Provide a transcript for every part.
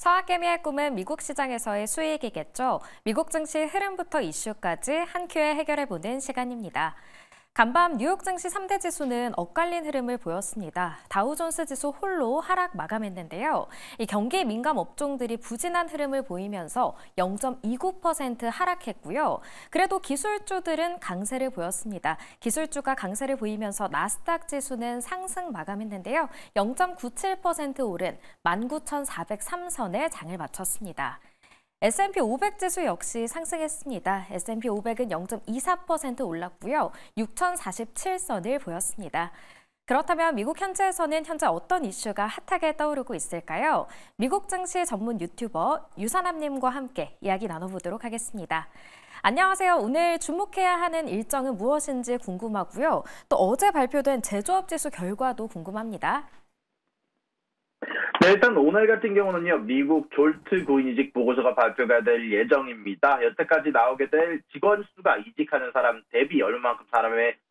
서학개미의 꿈은 미국 시장에서의 수익이겠죠. 미국 증시 흐름부터 이슈까지 한 큐에 해결해보는 시간입니다. 간밤 뉴욕 증시 3대 지수는 엇갈린 흐름을 보였습니다. 다우존스 지수 홀로 하락 마감했는데요. 이 경기 민감 업종들이 부진한 흐름을 보이면서 0.29% 하락했고요. 그래도 기술주들은 강세를 보였습니다. 기술주가 강세를 보이면서 나스닥 지수는 상승 마감했는데요. 0.97% 오른 19,403선에 장을 마쳤습니다. S&P 500 지수 역시 상승했습니다. S&P 500은 0.24% 올랐고요. 6,047선을 보였습니다. 그렇다면 미국 현지에서는 현재 어떤 이슈가 핫하게 떠오르고 있을까요? 미국 증시 전문 유튜버 유선남님과 함께 이야기 나눠보도록 하겠습니다. 안녕하세요. 오늘 주목해야 하는 일정은 무엇인지 궁금하고요. 또 어제 발표된 제조업 지수 결과도 궁금합니다. 네, 일단 오늘 같은 경우는요, 미국 졸트 구인이직 보고서가 발표가 될 예정입니다. 여태까지 나오게 될 직원 수가 이직하는 사람 대비 얼마만큼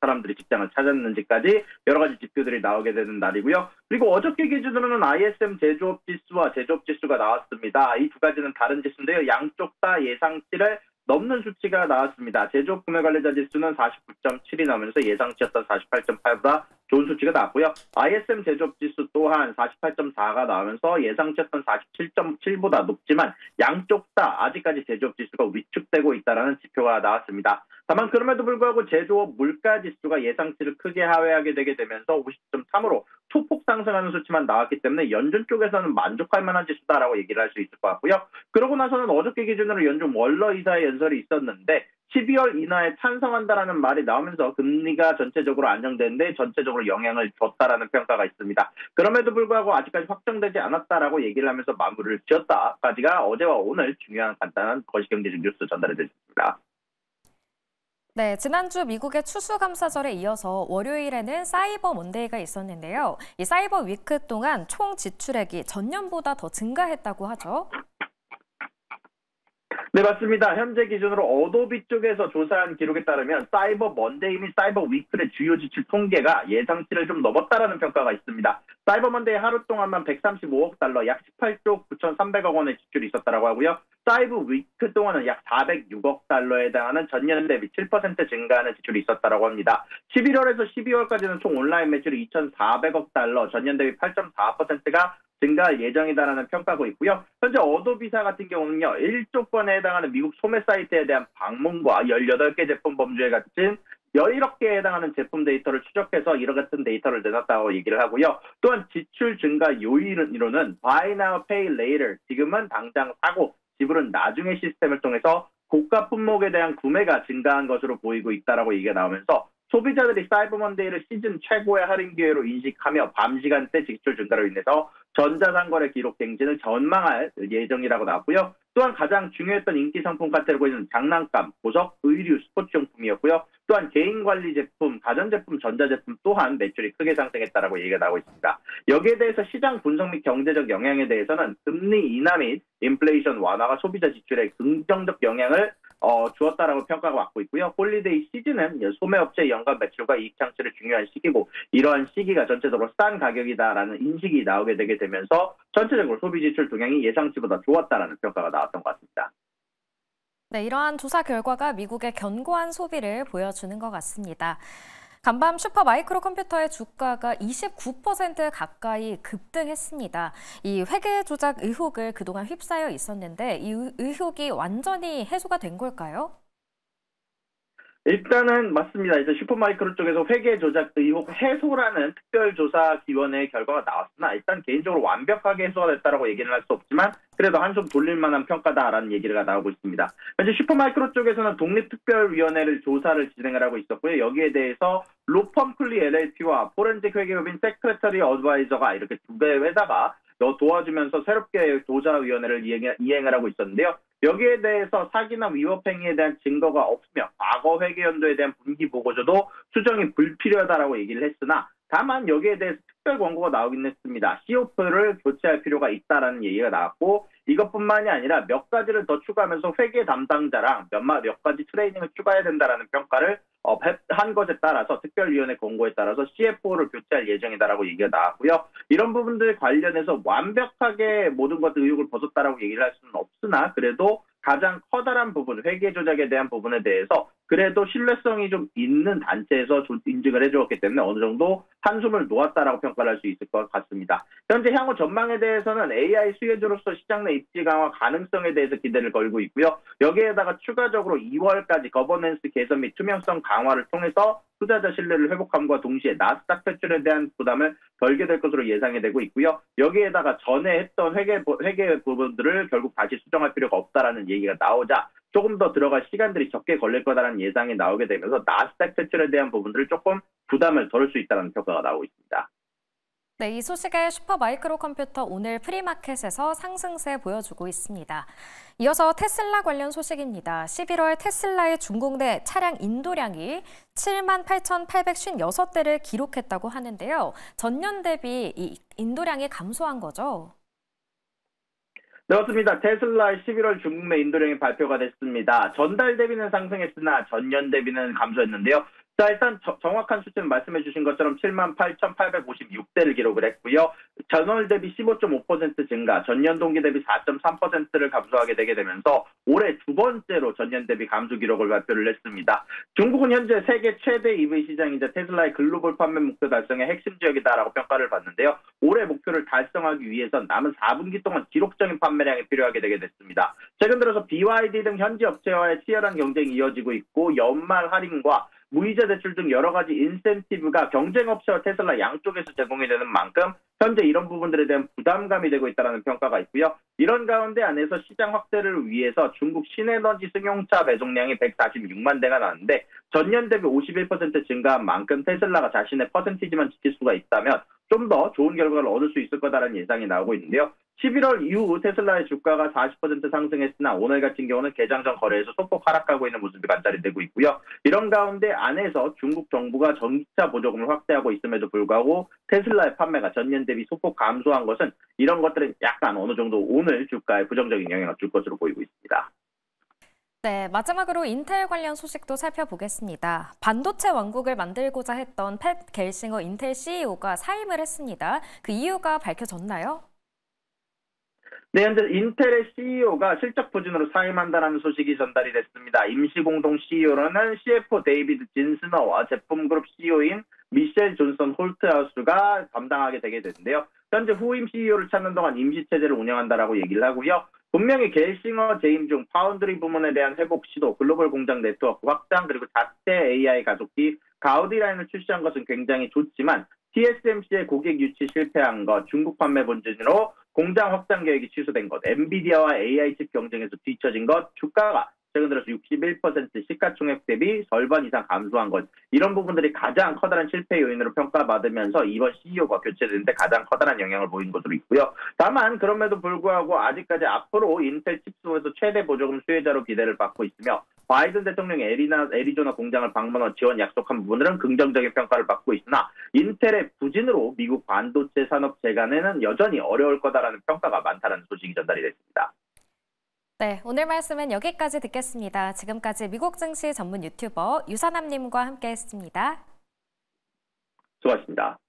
사람들이 직장을 찾았는지까지 여러 가지 지표들이 나오게 되는 날이고요. 그리고 어저께 기준으로는 ISM 제조업 지수와 제조업 지수가 나왔습니다. 이 두 가지는 다른 지수인데요. 양쪽 다 예상치를 넘는 수치가 나왔습니다. 제조업 구매 관리자 지수는 49.7이 나오면서 예상치였던 48.8보다 좋은 수치가 나왔고요. ISM 제조업 지수 또한 48.4가 나오면서 예상치였던 47.7보다 높지만 양쪽 다 아직까지 제조업 지수가 위축되고 있다는 지표가 나왔습니다. 다만 그럼에도 불구하고 제조업 물가 지수가 예상치를 크게 하회하게 되게 되면서 50.3으로 소폭 상승하는 수치만 나왔기 때문에 연준 쪽에서는 만족할 만한 지수다라고 얘기를 할 수 있을 것 같고요. 그러고 나서는 어저께 기준으로 연준 월러 이사의 연설이 있었는데 12월 인하에 찬성한다라는 말이 나오면서 금리가 전체적으로 안정되는데 전체적으로 영향을 줬다라는 평가가 있습니다. 그럼에도 불구하고 아직까지 확정되지 않았다라고 얘기를 하면서 마무리를 지었다까지가 어제와 오늘 중요한 간단한 거시경제적 뉴스 전달해드렸습니다. 네, 지난주 미국의 추수감사절에 이어서 월요일에는 사이버 먼데이가 있었는데요. 이 사이버 위크 동안 총 지출액이 전년보다 더 증가했다고 하죠. 네, 맞습니다. 현재 기준으로 어도비 쪽에서 조사한 기록에 따르면 사이버 먼데이 및 사이버 위클의 주요 지출 통계가 예상치를 좀 넘었다라는 평가가 있습니다. 사이버 먼데이 하루 동안만 135억 달러, 약 18조 9,300억 원의 지출이 있었다고 하고요. 사이버 위크 동안은 약 406억 달러에 해당하는 전년 대비 7% 증가하는 지출이 있었다고 합니다. 11월에서 12월까지는 총 온라인 매출이 2,400억 달러, 전년 대비 8.4%가 증가할 예정이다라는 평가고 있고요. 현재 어도비사 같은 경우는요, 1조 건에 해당하는 미국 소매 사이트에 대한 방문과 18개 제품 범주에 갇힌 17개에 해당하는 제품 데이터를 추적해서 이런 같은 데이터를 내놨다고 얘기를 하고요. 또한 지출 증가 요인으로는 Buy Now, Pay Later, 지금은 당장 사고 지불은 나중에 시스템을 통해서 고가 품목에 대한 구매가 증가한 것으로 보이고 있다라고 얘기가 나오면서 소비자들이 사이버 먼데이를 시즌 최고의 할인 기회로 인식하며 밤 시간대 지출 증가로 인해서 전자상거래 기록 갱신을 전망할 예정이라고 나왔고요. 또한 가장 중요했던 인기 상품 카테고리는 장난감, 보석, 의류, 스포츠용품이었고요. 또한 개인관리 제품, 가전제품, 전자제품 또한 매출이 크게 상승했다라고 얘기가 나오고 있습니다. 여기에 대해서 시장 분석 및 경제적 영향에 대해서는 금리 인하 및 인플레이션 완화가 소비자 지출에 긍정적 영향을 주었다라고 평가가 왔고 있고요. 홀리데이 시즌은 소매업체 연간 매출과 이익 창출의 중요한 시기고 이러한 시기가 전체적으로 싼 가격이다라는 인식이 나오게 되게 되면서 전체적으로 소비 지출 동향이 예상치보다 좋았다라는 평가가 나왔던 것 같습니다. 네, 이러한 조사 결과가 미국의 견고한 소비를 보여주는 것 같습니다. 간밤 슈퍼 마이크로 컴퓨터의 주가가 29% 가까이 급등했습니다. 이 회계 조작 의혹을 그동안 휩싸여 있었는데 이 의혹이 완전히 해소가 된 걸까요? 일단은 맞습니다. 이제 슈퍼마이크로 쪽에서 회계 조작 의혹 해소라는 특별조사위원회의 결과가 나왔으나 일단 개인적으로 완벽하게 해소가 됐다라고 얘기는 할 수 없지만 그래도 한숨 돌릴 만한 평가다라는 얘기가 나오고 있습니다. 현재 슈퍼마이크로 쪽에서는 독립특별위원회를 조사를 진행을 하고 있었고요. 여기에 대해서 로펌클리 LLP와 포렌식 회계법인 세크레터리 어드바이저가 이렇게 두 개의 회사가 도와주면서 새롭게 조사위원회를 이행을 하고 있었는데요. 여기에 대해서 사기나 위법 행위에 대한 증거가 없으며 과거 회계 연도에 대한 분기 보고서도 수정이 불필요하다라고 얘기를 했으나 다만 여기에 대해서 특별 권고가 나오긴 했습니다. COP를 교체할 필요가 있다라는 얘기가 나왔고 이것뿐만이 아니라 몇 가지를 더 추가하면서 회계 담당자랑 몇 가지 트레이닝을 추가해야 된다라는 평가를 한 것에 따라서 특별위원회 권고에 따라서 CFO를 교체할 예정이다라고 얘기가 나왔고요. 이런 부분들 관련해서 완벽하게 모든 것들 의혹을 벗었다라고 얘기를 할 수는 없으나 그래도 가장 커다란 부분, 회계 조작에 대한 부분에 대해서 그래도 신뢰성이 좀 있는 단체에서 인증을 해주었기 때문에 어느 정도 한숨을 놓았다라고 평가를 할 수 있을 것 같습니다. 현재 향후 전망에 대해서는 AI 수혜주로서 시장 내 입지 강화 가능성에 대해서 기대를 걸고 있고요. 여기에다가 추가적으로 2월까지 거버넌스 개선 및 투명성 강화를 통해서 투자자 신뢰를 회복함과 동시에 나스닥 퇴출에 대한 부담을 덜게 될 것으로 예상이 되고 있고요. 여기에다가 전에 했던 회계 부분들을 결국 다시 수정할 필요가 없다라는 얘기가 나오자 조금 더 들어갈 시간들이 적게 걸릴 거다라는 예상이 나오게 되면서 나스닥 퇴출에 대한 부분들을 조금 부담을 덜을 수 있다는 평가가 나오고 있습니다. 네, 이 소식에 슈퍼마이크로 컴퓨터 오늘 프리마켓에서 상승세 보여주고 있습니다. 이어서 테슬라 관련 소식입니다. 11월 테슬라의 중국 내 차량 인도량이 78,856대를 기록했다고 하는데요. 전년 대비 이 인도량이 감소한 거죠? 네, 맞습니다. 테슬라의 11월 중국 내 인도량이 발표가 됐습니다. 전달 대비는 상승했으나 전년 대비는 감소했는데요. 자, 일단 정확한 수치는 말씀해 주신 것처럼 78,856대를 기록을 했고요. 전월 대비 15.5% 증가, 전년 동기 대비 4.3%를 감소하게 되게 되면서 올해 두 번째로 전년 대비 감소 기록을 발표를 했습니다. 중국은 현재 세계 최대 EV 시장이자 테슬라의 글로벌 판매 목표 달성의 핵심 지역이다라고 평가를 받는데요. 올해 목표를 달성하기 위해선 남은 4분기 동안 기록적인 판매량이 필요하게 되게 됐습니다. 최근 들어서 BYD 등 현지 업체와의 치열한 경쟁이 이어지고 있고 연말 할인과 무이자 대출 등 여러 가지 인센티브가 경쟁 업체와 테슬라 양쪽에서 제공이 되는 만큼 현재 이런 부분들에 대한 부담감이 되고 있다는 평가가 있고요. 이런 가운데 안에서 시장 확대를 위해서 중국 신에너지 승용차 배송량이 146만 대가 나왔는데 전년 대비 51% 증가한 만큼 테슬라가 자신의 퍼센티지만 지킬 수가 있다면 좀 더 좋은 결과를 얻을 수 있을 거다라는 예상이 나오고 있는데요. 11월 이후 테슬라의 주가가 40% 상승했으나 오늘 같은 경우는 개장 전 거래에서 소폭 하락하고 있는 모습이 관찰이 되고 있고요. 이런 가운데 안에서 중국 정부가 전기차 보조금을 확대하고 있음에도 불구하고 테슬라의 판매가 전년 대비 소폭 감소한 것은 이런 것들은 약간 어느 정도 오늘 주가에 부정적인 영향을 줄 것으로 보이고 있습니다. 네, 마지막으로 인텔 관련 소식도 살펴보겠습니다. 반도체 왕국을 만들고자 했던 팻 겔싱어 인텔 CEO가 사임을 했습니다. 그 이유가 밝혀졌나요? 네, 현재 인텔의 CEO가 실적 부진으로 사임한다는 소식이 전달이 됐습니다. 임시 공동 CEO로는 CFO 데이비드 진스너와 제품 그룹 CEO인 미셸 존슨 홀트하우스가 담당하게 되게 됐는데요. 현재 후임 CEO를 찾는 동안 임시 체제를 운영한다라고 얘기를 하고요. 분명히 겔싱어 재임 중 파운드리 부문에 대한 회복 시도, 글로벌 공장 네트워크 확장, 그리고 자체 AI 가속기 가우디 라인을 출시한 것은 굉장히 좋지만 TSMC의 고객 유치 실패한 것, 중국 판매 본진으로 공장 확장 계획이 취소된 것, 엔비디아와 AI 칩 경쟁에서 뒤처진 것, 주가가 최근 들어서 61% 시가총액 대비 절반 이상 감소한 것, 이런 부분들이 가장 커다란 실패 요인으로 평가받으면서 이번 CEO가 교체되는데 가장 커다란 영향을 보인 것으로 있고요. 다만 그럼에도 불구하고 아직까지 앞으로 인텔 칩스에서 최대 보조금 수혜자로 기대를 받고 있으며 바이든 대통령이 애리조나 공장을 방문한 지원 약속한 부분들은 긍정적인 평가를 받고 있으나 인텔의 부진으로 미국 반도체 산업 재간에는 여전히 어려울 거다라는 평가가 많다는 소식이 전달이 됐습니다. 네, 오늘 말씀은 여기까지 듣겠습니다. 지금까지 미국 증시 전문 유튜버 유선남님과 함께했습니다. 수고하셨습니다.